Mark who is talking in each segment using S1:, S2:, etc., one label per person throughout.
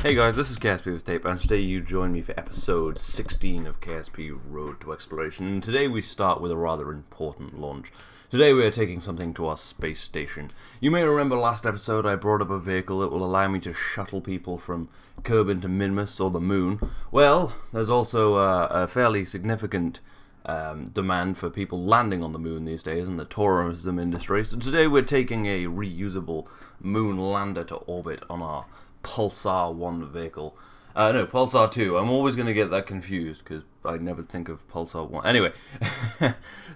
S1: Hey guys, this is KSP with Tape, and today you join me for episode 16 of KSP Road to Exploration. And today we start with a rather important launch. Today we are taking something to our space station. You may remember last episode I brought up a vehicle that will allow me to shuttle people from Kerbal to Minmus or the moon. Well, there's also a fairly significant demand for people landing on the moon these days in the tourism industry. So today we're taking a reusable moon lander to orbit on our Pulsar 1 vehicle. No, Pulsar 2. I'm always going to get that confused because I never think of Pulsar 1. Anyway,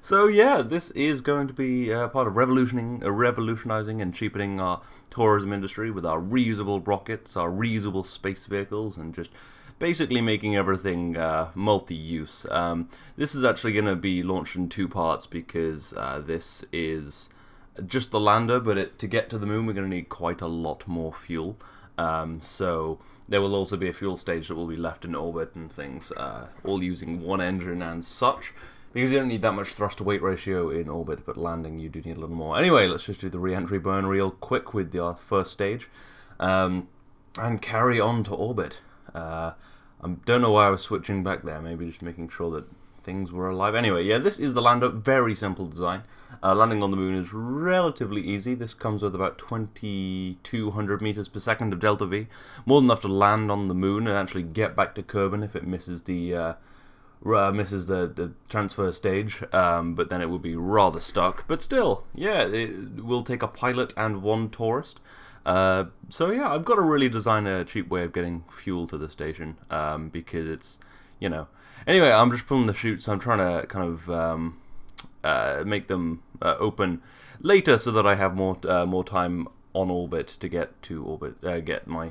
S1: so yeah, this is going to be part of revolutionizing and cheapening our tourism industry with our reusable rockets, our reusable space vehicles, and just basically making everything multi-use. This is actually going to be launched in two parts because this is just the lander, but to get to the moon we're going to need quite a lot more fuel. So there will also be a fuel stage that will be left in orbit and things, all using one engine and such, because you don't need that much thrust to weight ratio in orbit, but landing you do need a little more. Anyway, let's just do the re-entry burn real quick with the first stage, and carry on to orbit. I don't know why I was switching back there, maybe just making sure that things were alive. Anyway, yeah, this is the lander, very simple design. Landing on the moon is relatively easy. This comes with about 2,200 meters per second of delta V, more than enough to land on the moon and actually get back to Kerbal if it misses the transfer stage, but then it will be rather stuck. But still, yeah, it will take a pilot and one tourist. So yeah, I've got to really design a cheap way of getting fuel to the station, because it's, you know. Anyway, I'm just pulling the chutes. I'm trying to kind of make them open later so that I have more time on orbit to get to orbit, get my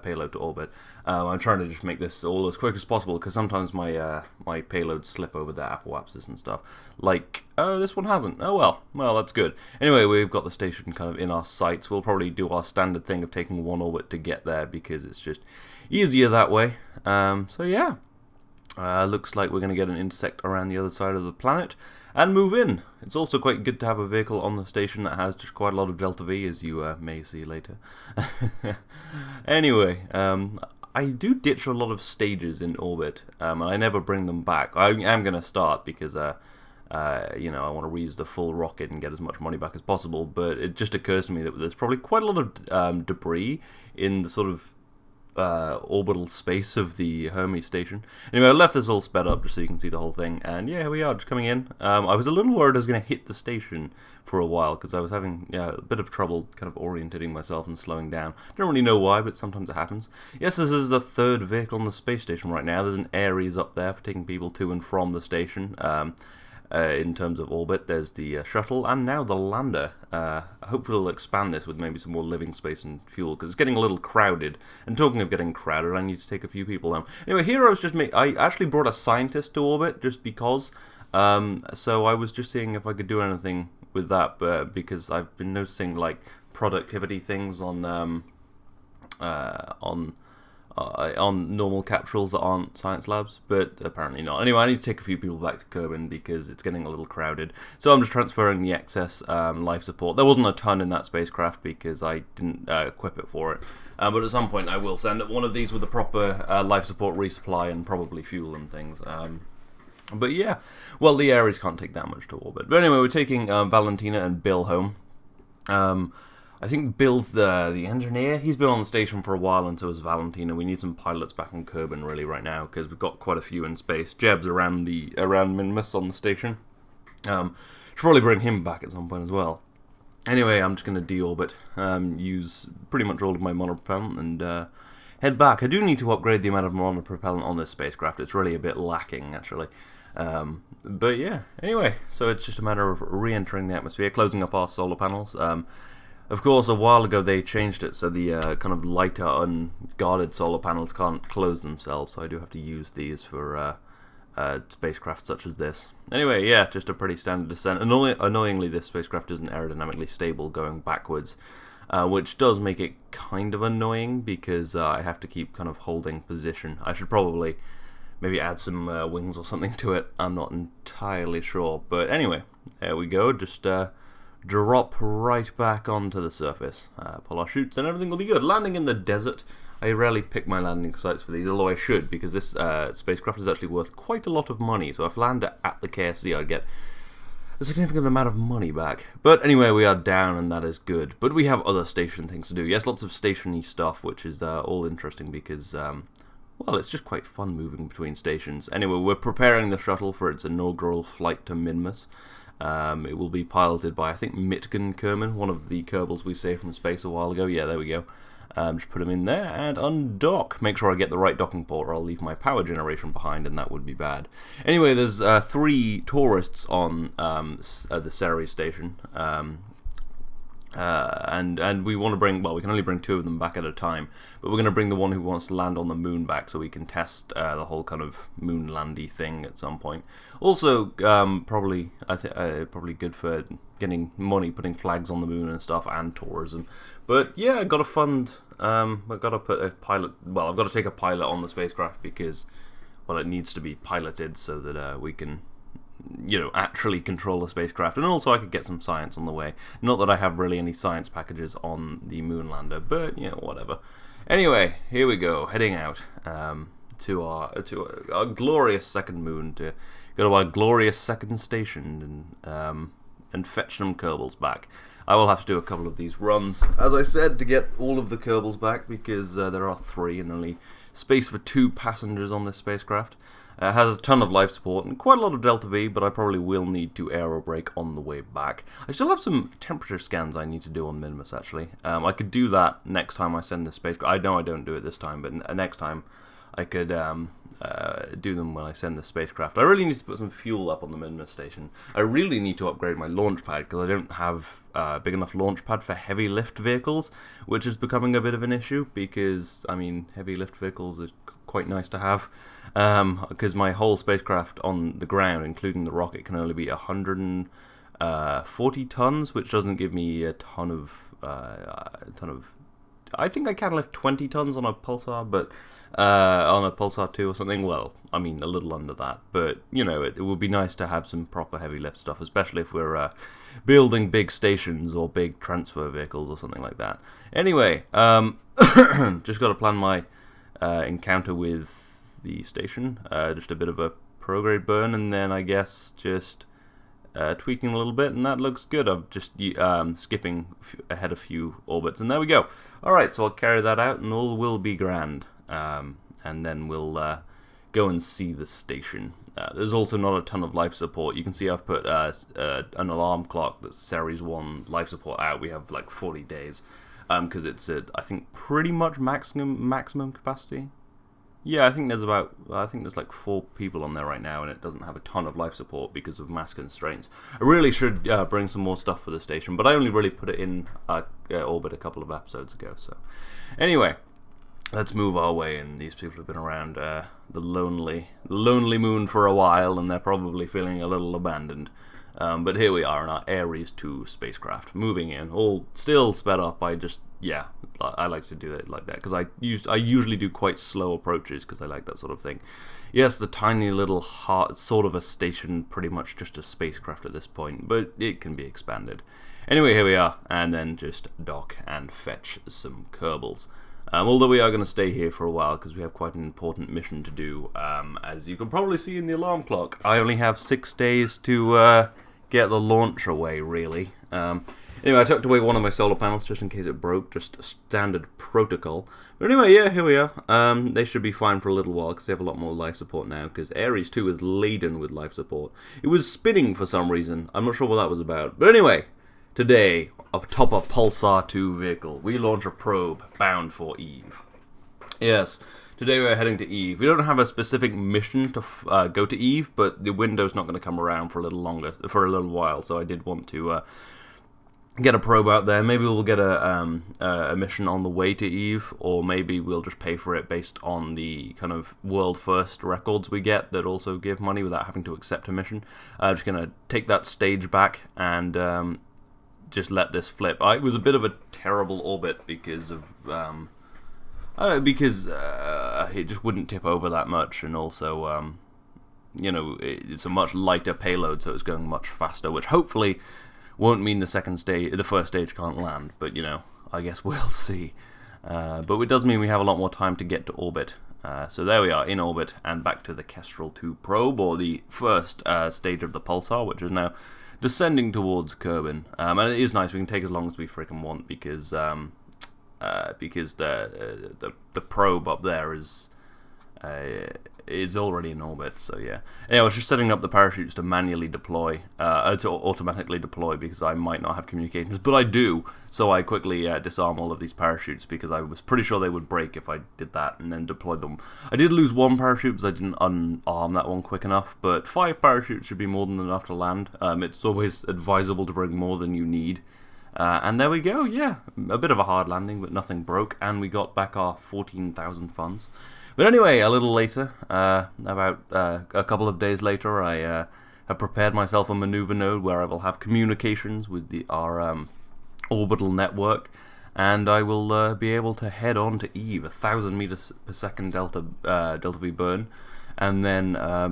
S1: payload to orbit. I'm trying to just make this all as quick as possible because sometimes my my payloads slip over the apoapsis and stuff. Like, oh, this one hasn't. Oh well, that's good. Anyway, we've got the station kind of in our sights. We'll probably do our standard thing of taking one orbit to get there because it's just easier that way. So yeah. Looks like we're going to get an intersect around the other side of the planet and move in. It's also quite good to have a vehicle on the station that has just quite a lot of delta V, as you may see later. Anyway, I do ditch a lot of stages in orbit, and I never bring them back. I am going to start because, you know, I want to reuse the full rocket and get as much money back as possible, but it just occurs to me that there's probably quite a lot of debris in the sort of orbital space of the Hermes station. Anyway, I left this all sped up just so you can see the whole thing, and yeah, here we are, just coming in. I was a little worried I was going to hit the station for a while, because I was having a bit of trouble kind of orientating myself and slowing down. Don't really know why, but sometimes it happens. Yes, this is the third vehicle on the space station right now. There's an Ares up there for taking people to and from the station. In terms of orbit, there's the shuttle, and now the lander. Hopefully we'll expand this with maybe some more living space and fuel, because it's getting a little crowded. And talking of getting crowded, I need to take a few people home. Anyway, here I actually brought a scientist to orbit, just because. So I was just seeing if I could do anything with that, because I've been noticing, like, productivity things on normal capsules that aren't science labs, but apparently not. Anyway, I need to take a few people back to Kerbal because it's getting a little crowded. So I'm just transferring the excess life support. There wasn't a ton in that spacecraft because I didn't equip it for it. But at some point I will send one of these with a proper life support resupply and probably fuel and things. But yeah, well, the Ares can't take that much to orbit. But anyway, we're taking Valentina and Bill home. I think Bill's the engineer. He's been on the station for a while, and so is Valentina. We need some pilots back on Kerbal really right now because we've got quite a few in space. Jeb's around Minmus on the station. Should probably bring him back at some point as well. Anyway, I'm just going to deorbit, use pretty much all of my monopropellant, and head back. I do need to upgrade the amount of monopropellant on this spacecraft. It's really a bit lacking, actually. But yeah, anyway, so it's just a matter of re-entering the atmosphere, closing up our solar panels. Of course, a while ago they changed it so the kind of lighter, unguarded solar panels can't close themselves, so I do have to use these for spacecraft such as this. Anyway, yeah, just a pretty standard descent. Annoyingly, this spacecraft isn't aerodynamically stable going backwards, which does make it kind of annoying because I have to keep kind of holding position. I should probably maybe add some wings or something to it. I'm not entirely sure, but anyway, there we go. Just drop right back onto the surface, pull our chutes, and everything will be good. Landing in the desert I rarely pick my landing sites for these, although I should, because this spacecraft is actually worth quite a lot of money. So if I land at the KSC, I'd get a significant amount of money back. But anyway, we are down, and that is good. But we have other station things to do. Yes, lots of station-y stuff, which is all interesting because, well, it's just quite fun moving between stations. Anyway, we're preparing the shuttle for its inaugural flight to Minmus. It will be piloted by, I think, Mitgen Kerman, one of the Kerbals we saved from space a while ago. Yeah, there we go. Just put him in there and undock. Make sure I get the right docking port or I'll leave my power generation behind, and that would be bad. Anyway, there's 3 tourists on the Ceres station. And we want to bring, well, we can only bring 2 of them back at a time, but we're going to bring the one who wants to land on the moon back so we can test the whole kind of moon landy thing at some point. Also, probably good for getting money, putting flags on the moon and stuff, and tourism. But yeah, I've got to fund, I've got to put a pilot, well, I've got to take a pilot on the spacecraft because, well, it needs to be piloted so that we can, you know, actually control the spacecraft, and also I could get some science on the way. Not that I have really any science packages on the moon lander, but you know, whatever. Anyway, here we go, heading out to our glorious second moon, to go to our glorious second station and fetch some Kerbals back. I will have to do a couple of these runs, as I said, to get all of the Kerbals back because there are 3 and only space for 2 passengers on this spacecraft. It has a ton of life support and quite a lot of Delta V, but I probably will need to aerobrake on the way back. I still have some temperature scans I need to do on Minmus, actually. I could do that next time I send the spacecraft. I know I don't do it this time, but next time I could do them when I send the spacecraft. I really need to put some fuel up on the Minmus station. I really need to upgrade my launch pad because I don't have a big enough launch pad for heavy lift vehicles, which is becoming a bit of an issue because, I mean, heavy lift vehicles are quite nice to have. Because my whole spacecraft on the ground, including the rocket, can only be 140 tons, which doesn't give me a ton of. I think I can lift 20 tons on a Pulsar, but on a Pulsar 2 or something. Well, I mean a little under that, but you know, it would be nice to have some proper heavy lift stuff, especially if we're building big stations or big transfer vehicles or something like that. Anyway, just got to plan my encounter with the station, just a bit of a prograde burn, and then I guess just tweaking a little bit, and that looks good. I'm just skipping ahead a few orbits, and there we go. Alright, so I'll carry that out, and all will be grand, and then we'll go and see the station. There's also not a ton of life support. You can see I've put an alarm clock that's Series 1 life support out. We have like 40 days, because it's at, I think, pretty much maximum capacity. Yeah, I think there's like 4 people on there right now, and it doesn't have a ton of life support because of mass constraints. I really should bring some more stuff for the station, but I only really put it in orbit a couple of episodes ago. So, anyway, let's move our way. And these people have been around the lonely moon for a while, and they're probably feeling a little abandoned. But here we are in our Ares 2 spacecraft, moving in, all still sped up. I like to do it like that because I usually do quite slow approaches because I like that sort of thing. Yes, the tiny little heart, sort of a station, pretty much just a spacecraft at this point, but it can be expanded. Anyway, here we are, and then just dock and fetch some Kerbals. Although we are going to stay here for a while because we have quite an important mission to do. As you can probably see in the alarm clock, I only have 6 days to get the launch away, really. Anyway, I tucked away one of my solar panels just in case it broke, just a standard protocol. But anyway, yeah, here we are. They should be fine for a little while because they have a lot more life support now, because Ares 2 is laden with life support. It was spinning for some reason. I'm not sure what that was about. But anyway, today, atop a Pulsar 2 vehicle, we launch a probe bound for Eve. Yes, today we're heading to Eve. We don't have a specific mission to go to Eve, but the window's not going to come around for a little while, so I did want to get a probe out there. Maybe we'll get a mission on the way to Eve, or maybe we'll just pay for it based on the kind of world first records we get that also give money without having to accept a mission. I'm just going to take that stage back and just let this flip. It was a bit of a terrible orbit because of it just wouldn't tip over that much, and also you know, it's a much lighter payload, so it's going much faster, which hopefully won't mean the first stage can't land, but you know, I guess we'll see. But it does mean we have a lot more time to get to orbit. So there we are, in orbit, and back to the Kestrel 2 probe, or the first stage of the pulsar, which is now descending towards Kerbin. And it is nice, we can take as long as we freaking want, because the probe up there is already in orbit, so yeah. Anyway, I was just setting up the parachutes to manually deploy, to automatically deploy, because I might not have communications, but I do, so I quickly disarm all of these parachutes, because I was pretty sure they would break if I did that, and then deploy them. I did lose one parachute, because I didn't unarm that one quick enough, but 5 parachutes should be more than enough to land. It's always advisable to bring more than you need. And there we go, yeah, a bit of a hard landing, but nothing broke, and we got back our 14,000 funds. But anyway, a little later, about a couple of days later, I have prepared myself a maneuver node where I will have communications with our orbital network, and I will be able to head on to Eve, 1,000 meters per second delta V burn, and then I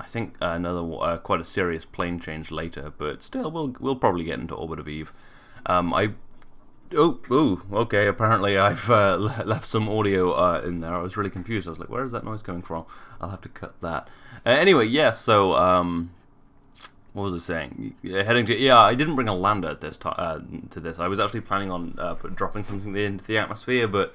S1: think another quite a serious plane change later. But still, we'll probably get into orbit of Eve. Okay, apparently I've left some audio in there. I was really confused. I was like, where is that noise coming from? I'll have to cut that. Anyway, yes, so, what was I saying? Heading to, yeah, I didn't bring a lander at this time, to this. I was actually planning on dropping something into the atmosphere, but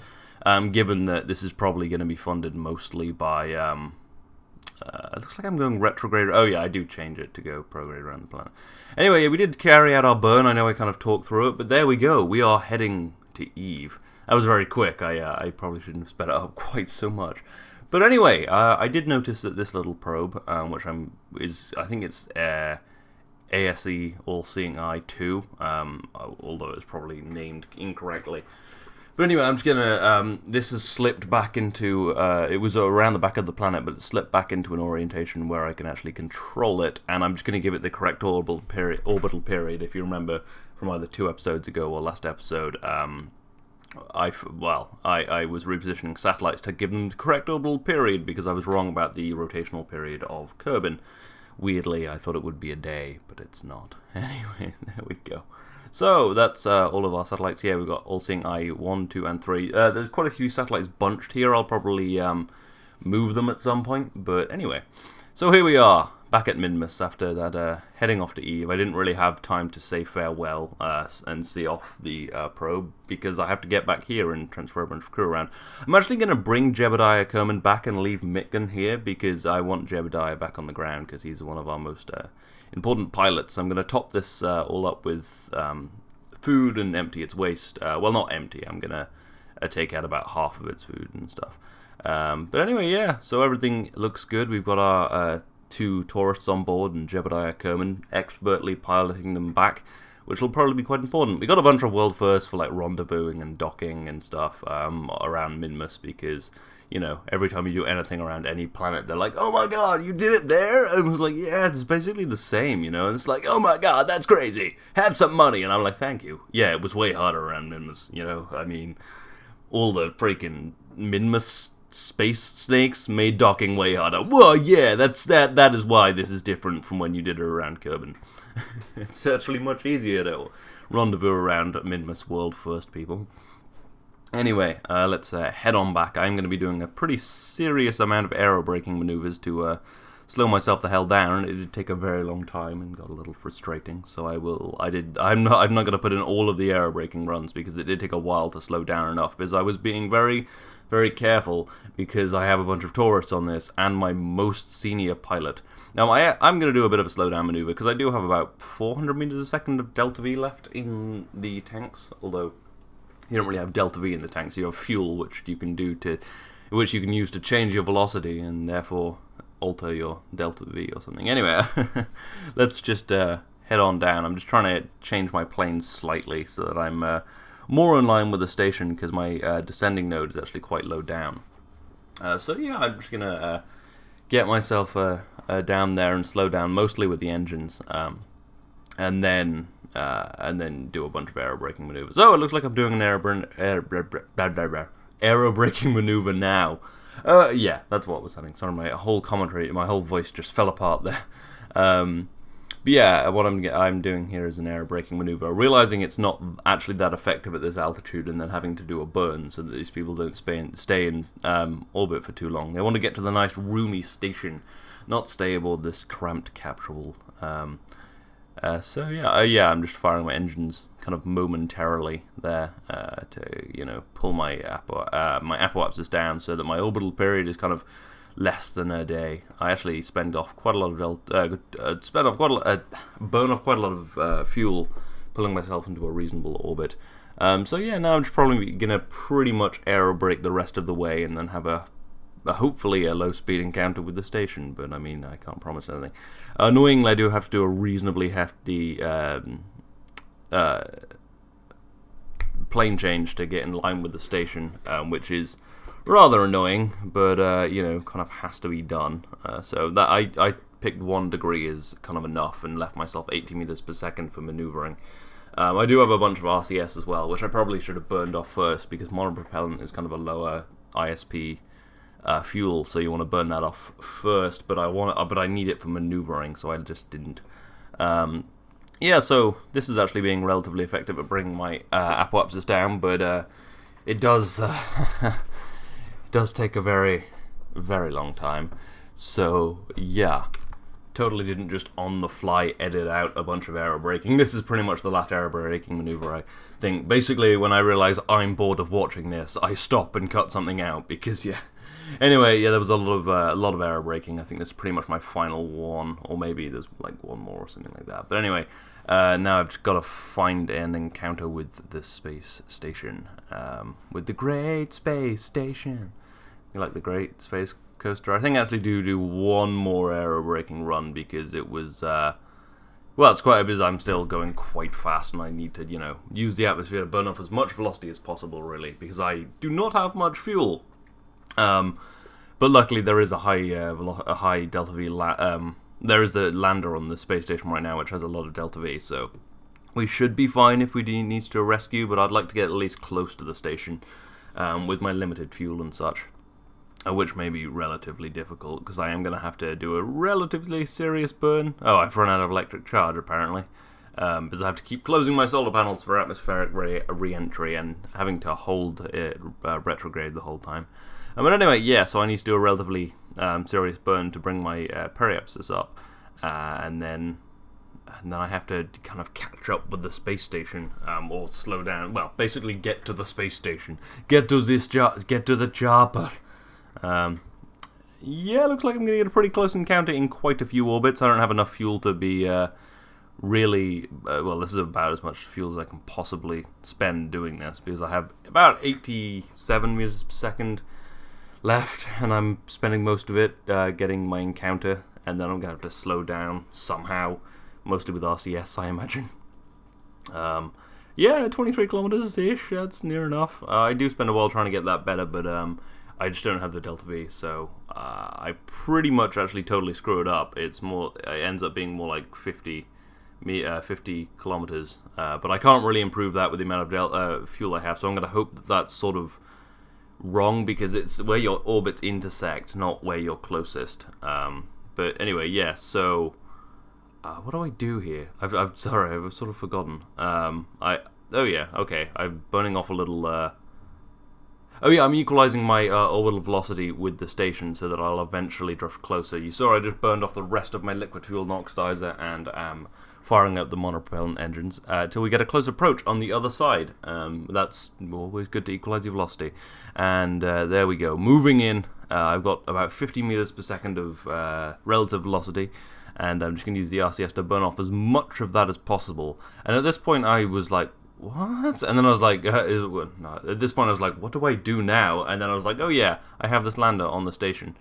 S1: given that this is probably going to be funded mostly by, it looks like I'm going retrograde. Oh yeah, I do change it to go prograde around the planet. Anyway, yeah, we did carry out our burn. I know I kind of talked through it, but there we go. We are heading to Eve. That was very quick. I probably shouldn't have sped it up quite so much. But anyway, I did notice that this little probe, which I think it's ASE All-Seeing Eye 2, although it's probably named incorrectly. But anyway, I'm just gonna, this has slipped back into, it was around the back of the planet, but it slipped back into an orientation where I can actually control it, and I'm just gonna give it the correct orbital period. If you remember from either 2 episodes ago or last episode, I was repositioning satellites to give them the correct orbital period, because I was wrong about the rotational period of Kerbin. Weirdly, I thought it would be a day, but it's not. Anyway, there we go. So, that's all of our satellites here. We've got All-Seeing Eye 1, 2, and 3. There's quite a few satellites bunched here. I'll probably move them at some point. But anyway, so here we are, back at Minmus after that heading off to Eve. I didn't really have time to say farewell and see off the probe, because I have to get back here and transfer a bunch of crew around. I'm actually going to bring Jebediah Kerman back and leave Mitgan here, because I want Jebediah back on the ground, because he's one of our most important pilots. I'm going to top this all up with food and empty its waste. Well, not empty. I'm going to take out about half of its food and stuff. But anyway, yeah, so everything looks good. We've got our 2 tourists on board and Jebediah Kerman expertly piloting them back, which will probably be quite important. We got a bunch of world firsts for like rendezvousing and docking and stuff around Minmus, because, you know, every time you do anything around any planet, they're like, oh my god, you did it there? And I was like, yeah, it's basically the same, you know? And it's like, oh my god, that's crazy. Have some money. And I'm like, thank you. Yeah, it was way harder around Minmus, you know? I mean, all the freaking Minmus space snakes made docking way harder. Well, yeah, that is why this is different from when you did it around Kerbin. It's actually much easier to rendezvous around Minmus world first, people. Anyway, let's head on back. I'm going to be doing a pretty serious amount of aerobraking maneuvers to slow myself the hell down. It did take a very long time and got a little frustrating, so I'm not going to put in all of the aerobraking runs, because it did take a while to slow down enough, because I was being very, very careful, because I have a bunch of tourists on this and my most senior pilot. Now, I'm going to do a bit of a slowdown maneuver, because I do have about 400 meters a second of delta V left in the tanks, although you don't really have delta V in the tanks. You have fuel, which you can use to change your velocity and therefore alter your delta V or something. Anyway, let's just head on down. I'm just trying to change my plane slightly so that I'm more in line with the station, because my descending node is actually quite low down. So yeah, I'm just gonna get myself down there and slow down mostly with the engines, and then do a bunch of aerobraking maneuvers. Oh, it looks like I'm doing an aerobraking maneuver now. Yeah, that's what was happening. Sorry, my whole voice just fell apart there. But yeah, what I'm doing here is an aerobraking maneuver, realizing it's not actually that effective at this altitude, and then having to do a burn so that these people don't stay in orbit for too long. They want to get to the nice roomy station, not stay aboard this cramped capsule. So yeah, I'm just firing my engines kind of momentarily there to pull my apoapsis down so that my orbital period is kind of less than a day. I actually burn off quite a lot of fuel, pulling myself into a reasonable orbit. So yeah, now I'm just probably gonna pretty much aerobrake the rest of the way, and then have a hopefully a low speed encounter with the station. But I mean, I can't promise anything. Annoyingly, I do have to do a reasonably hefty plane change to get in line with the station, which is rather annoying, but kind of has to be done. So that I picked 1 degree as kind of enough, and left myself 80 meters per second for maneuvering. I do have a bunch of RCS as well, which I probably should have burned off first, because monopropellant is kind of a lower ISP fuel, so you want to burn that off first. But I need it for maneuvering, so I just didn't. Yeah, so this is actually being relatively effective at bringing my apoapsis down, but it does does take a very, very long time. So yeah, totally didn't just on the fly edit out a bunch of aerobraking. This is pretty much the last aerobraking maneuver, I think. Basically, when I realize I'm bored of watching this, I stop and cut something out, because yeah. Anyway, yeah, there was a lot of aerobraking. I think this is pretty much my final one, or maybe there's like one more or something like that. But anyway, now I've just got to find an encounter with the space station, with the Great Space Station. You like the Great Space Coaster? I think I actually do one more aerobraking run, because it was well, it's quite a bit. I'm still going quite fast, and I need to use the atmosphere to burn off as much velocity as possible, really, because I do not have much fuel. But luckily there is a high delta V. There is the lander on the space station right now, which has a lot of delta V, so we should be fine if we need to rescue. But I'd like to get at least close to the station with my limited fuel and such, which may be relatively difficult, because I am going to have to do a relatively serious burn. Oh, I've run out of electric charge apparently, because I have to keep closing my solar panels for atmospheric re-entry, and having to hold it retrograde the whole time. But anyway, yeah, so I need to do a relatively serious burn to bring my periapsis up, and then I have to kind of catch up with the space station, or slow down. Well, basically get to the space station, get to the chopper. Yeah, looks like I'm going to get a pretty close encounter in quite a few orbits. I don't have enough fuel to be really... well, this is about as much fuel as I can possibly spend doing this, because I have about 87 meters per second left, and I'm spending most of it getting my encounter, and then I'm going to have to slow down somehow, mostly with RCS, I imagine. Yeah, 23 kilometers-ish, that's near enough. I do spend a while trying to get that better, but I just don't have the delta V, so I pretty much actually totally screw it up. It ends up being more like 50 kilometers, but I can't really improve that with the amount of fuel I have, so I'm going to hope that that's sort of wrong, because it's where your orbits intersect, not where you're closest. But anyway, yeah, so what do I do here? I'm sorry, I've sort of forgotten. Oh yeah, okay, I'm burning off a little oh yeah, I'm equalizing my orbital velocity with the station so that I'll eventually drift closer. You saw I just burned off the rest of my liquid fuel oxidizer, and am firing up the monopropellant engines till we get a close approach on the other side. That's always good to equalize your velocity. And there we go. Moving in, I've got about 50 meters per second of relative velocity, and I'm just going to use the RCS to burn off as much of that as possible. And at this point I was like, what? And then I was like, no. At this point I was like, what do I do now? And then I was like, oh yeah, I have this lander on the station.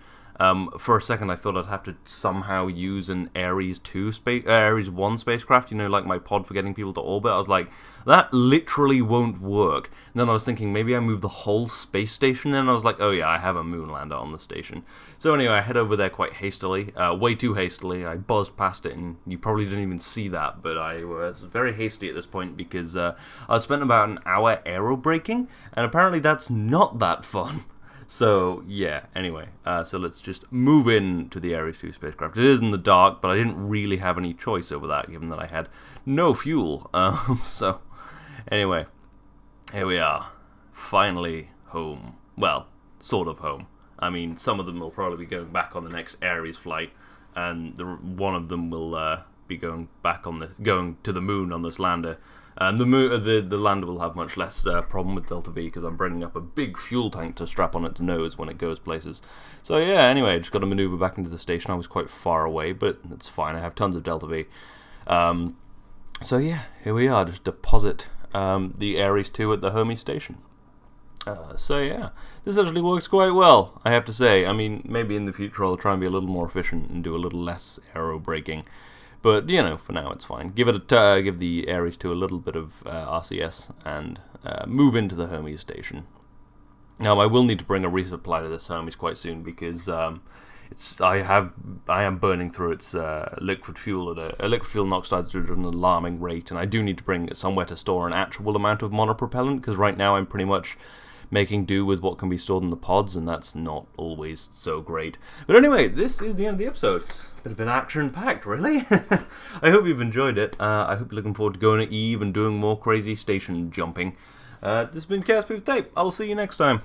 S1: For a second I thought I'd have to somehow use an Ares 1 spacecraft, like my pod for getting people to orbit. I was like, that literally won't work. And then I was thinking, maybe I move the whole space station. And I was like, oh yeah, I have a moon lander on the station. So anyway, I head over there quite hastily, way too hastily. I buzzed past it, and you probably didn't even see that, but I was very hasty at this point, because I'd spent about an hour aerobraking, and apparently that's not that fun. So, yeah, anyway, so let's just move into the Ares 2 spacecraft. It is in the dark, but I didn't really have any choice over that, given that I had no fuel. So, anyway, here we are. Finally home. Well, sort of home. I mean, some of them will probably be going back on the next Ares flight, and one of them will be going to the moon on this lander. The lander will have much less problem with Delta V because I'm bringing up a big fuel tank to strap on its nose when it goes places. So yeah, anyway, just got to maneuver back into the station. I was quite far away, but it's fine. I have tons of Delta V. So yeah, here we are. Just deposit the Ares 2 at the Hermes station. So yeah, this actually works quite well, I have to say. I mean, maybe in the future I'll try and be a little more efficient and do a little less aero braking. But, you know, for now it's fine. Give the Ares 2 a little bit of RCS and move into the Hermes station. Now, I will need to bring a resupply to this Hermes quite soon because I am burning through its liquid fuel at liquid fuel and oxides at an alarming rate, and I do need to bring somewhere to store an actual amount of monopropellant because right now I'm pretty much making do with what can be stored in the pods, and that's not always so great. But anyway, this is the end of the episode. It's a bit action-packed, really. I hope you've enjoyed it. I hope you're looking forward to going to Eve and doing more crazy station jumping. This has been KSP with Tape. I'll see you next time.